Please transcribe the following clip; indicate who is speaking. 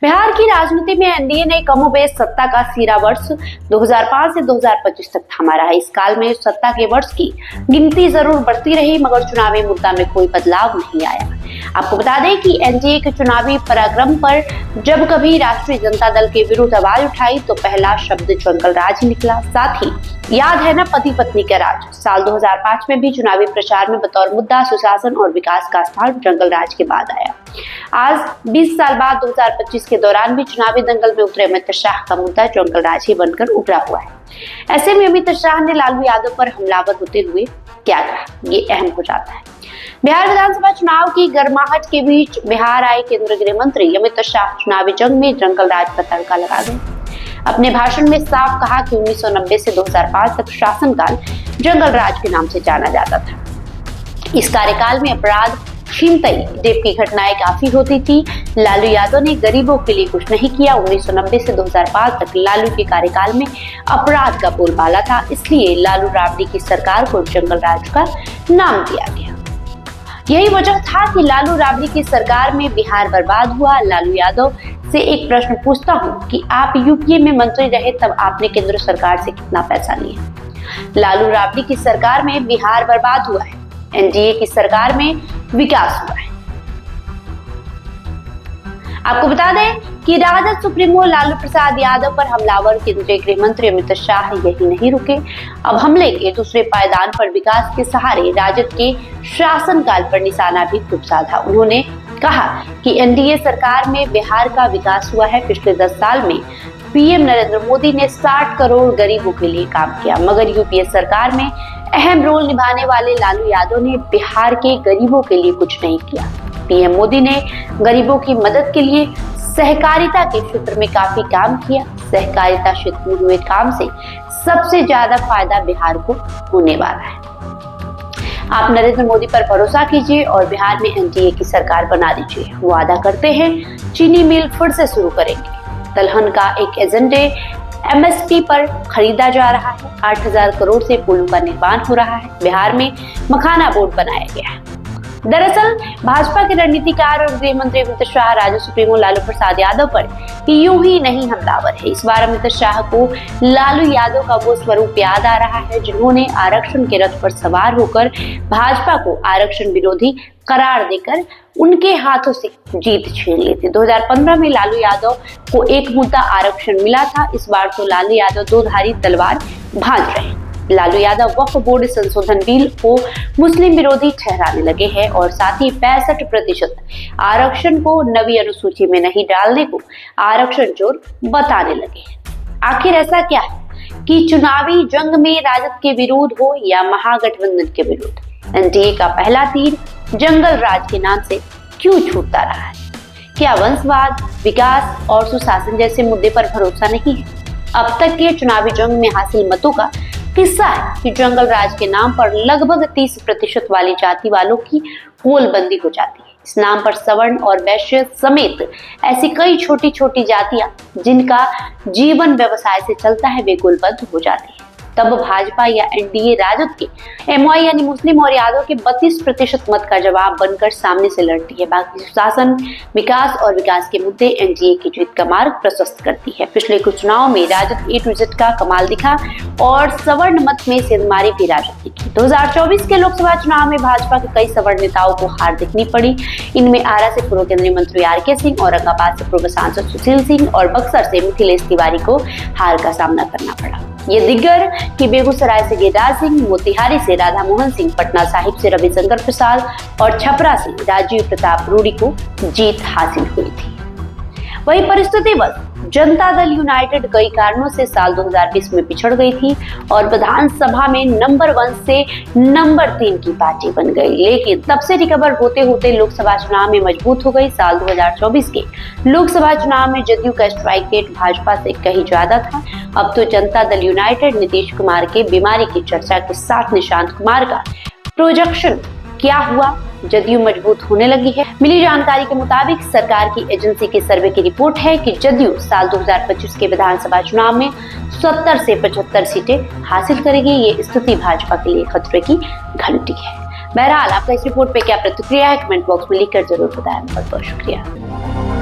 Speaker 1: बिहार की राजनीति में एनडीए ने कमोबेश सत्ता का सीरा वर्ष 2005 से 2025 तक थामा रहा। इस काल में सत्ता के वर्ष की गिनती जरूर बढ़ती रही, मगर चुनावी मुद्दा में कोई बदलाव नहीं आया। आपको बता दें कि एनडीए के चुनावी पराक्रम पर जब कभी राष्ट्रीय जनता दल के विरुद्ध आवाज उठाई तो पहला शब्द जंगल राज निकला। साथ ही याद है ना पति पत्नी का राज। साल 2005 में भी चुनावी प्रचार में बतौर मुद्दा सुशासन और विकास का स्थान जंगल राज के बाद आया। आज 20 साल बाद 2025 के दौरान भी चुनावी दंगल में उतरे अमित शाह का मुद्दा जंगल राज ही बनकर उभरा हुआ है। ऐसे में अमित शाह ने लालू यादव पर हमलावर होते हुए क्या कहा, ये अहम हो जाता है। बिहार विधानसभा चुनाव की गर्माहट के बीच बिहार आए केंद्रीय गृह मंत्री अमित शाह चुनावी जंग में जंगल राज पर तड़का लगा गए। अपने भाषण में साफ कहा कि 1990 से 2005 तक शासनकाल जंगल राज के नाम से जाना जाता था। इस कार्यकाल में अपराध, छीनताई, रेप की घटनाएं काफी होती थी। लालू यादव ने गरीबों के लिए कुछ नहीं किया। 1990 से 2005 तक लालू के कार्यकाल में अपराध का बोलबाला था, इसलिए लालू राबड़ी की सरकार को जंगल राज का नाम दिया गया। यही वजह था कि लालू राबड़ी की सरकार में बिहार बर्बाद हुआ। लालू यादव से एक प्रश्न पूछता हूँ कि आप यूपीए में मंत्री रहे तब आपने केंद्र सरकार से कितना पैसा लिया? लालू राबड़ी की सरकार में बिहार बर्बाद हुआ है, एनडीए की सरकार में विकास हुआ है। आपको बता दें कि राजद सुप्रीमो लालू प्रसाद यादव पर हमलावर केंद्रीय गृह मंत्री अमित शाह यही नहीं रुके। अब हमले के दूसरे पायदान पर विकास के सहारे राजद के शासनकाल पर निशाना भी खूब साधा। उन्होंने कहा कि एनडीए सरकार में बिहार का विकास हुआ है। पिछले 10 साल में पीएम नरेंद्र मोदी ने 60 करोड़ गरीबों के लिए काम किया, मगर यूपीए सरकार में अहम रोल निभाने वाले लालू यादव ने बिहार के गरीबों के लिए कुछ नहीं किया। पीएम मोदी ने गरीबों की मदद के लिए सहकारिता के क्षेत्र में काफी काम किया। सहकारिता क्षेत्र में हुए काम से सबसे ज्यादा फायदा बिहार को होने वाला है। आप नरेंद्र मोदी पर भरोसा कीजिए और बिहार में एनडीए की सरकार बना दीजिए। वादा करते हैं चीनी मिल फिर से शुरू करेंगे। दलहन का एक एजेंडे एमएसपी पर खरीदा जा रहा है। 8000 करोड़ से पुलों का निर्माण हो रहा है। बिहार में मखाना बोर्ड बनाया गया है। दरअसल भाजपा के रणनीतिकार और गृह मंत्री अमित शाह राजद सुप्रीमो लालू प्रसाद यादव पर यूं ही नहीं हमलावर है। इस बार अमित शाह को लालू यादव का वो स्वरूप याद आ रहा है जिन्होंने आरक्षण के रथ पर सवार होकर भाजपा को आरक्षण विरोधी करार देकर उनके हाथों से जीत छीन ली थी। 2015 में लालू यादव को एक मुद्दा आरक्षण मिला था। इस बार तो लालू यादव दो धारी तलवार भांज रहे हैं। लालू यादव वक्फ बोर्ड संशोधन बिल को मुस्लिम विरोधी ठहराने लगे हैं और साथ ही 65% आरक्षण को नवी अनुसूची में नहीं डालने को आरक्षण चोर बताने लगे हैं। आखिर ऐसा क्या है कि चुनावी जंग में राजद के विरोध हो या महागठबंधन के विरोध, एनडीए का पहला तीर जंगल राज के नाम से क्यों छूटता रहा है? क्या वंशवाद, विकास और सुशासन जैसे मुद्दे पर भरोसा नहीं है? अब तक के चुनावी जंग में हासिल मतों का किस्सा है कि जंगल राज के नाम पर लगभग 30% वाली जाति वालों की गोलबंदी हो जाती है। इस नाम पर सवर्ण और वैश्य समेत ऐसी कई छोटी छोटी जातियां जिनका जीवन व्यवसाय से चलता है, वे गोलबंद हो जाती है। तब भाजपा या एनडीए राजद के एमवाई यानी मुस्लिम और यादव के 32% मत का जवाब बनकर सामने से लड़ती है। बाकी शासन, विकास और विकास के मुद्दे एनडीए की जीत का मार्ग प्रशस्त करती है। पिछले कुछ चुनाव में राजद ए टू जेड का कमाल दिखा और सवर्ण मत में सेंधमारी भी राजद दिखी। 2024 के लोकसभा चुनाव में भाजपा के कई सवर्ण नेताओं को हार देखनी पड़ी। इनमें आरा से पूर्व केंद्रीय मंत्री आरके सिंह, औरंगाबाद से पूर्व सांसद सुशील सिंह और बक्सर से मिथिलेश तिवारी को हार का सामना करना पड़ा। ये दिग्गर कि बेगूसराय से गिरिराज सिंह, मोतिहारी से राधा मोहन सिंह, पटना साहिब से रविशंकर प्रसाद और छपरा से राजीव प्रताप रूडी को जीत हासिल हुई थी। वही परिस्थिति बस जनता दल यूनाइटेड कई कारणों से साल 2020 में पिछड़ गई थी और विधानसभा में नंबर 1 से नंबर 3 की पार्टी बन गई, लेकिन तब से रिकवर होते होते लोकसभा चुनाव में मजबूत हो गई। साल 2024 के लोकसभा चुनाव में जदयू का स्ट्राइक रेट भाजपा से कहीं ज्यादा था। अब तो जनता दल यूनाइटेड नीतीश कुमार के बीमारी की चर्चा के साथ निशांत कुमार का प्रोजेक्शन क्या हुआ, जदयू मजबूत होने लगी है। मिली जानकारी के मुताबिक सरकार की एजेंसी के सर्वे की रिपोर्ट है कि जदयू साल 2025 के विधानसभा चुनाव में 70 से 75 सीटें हासिल करेगी। ये स्थिति भाजपा के लिए खतरे की घंटी है। बहरहाल आपका इस रिपोर्ट पे क्या प्रतिक्रिया है, कमेंट बॉक्स में लिखकर जरूर बताएं। बहुत बहुत शुक्रिया।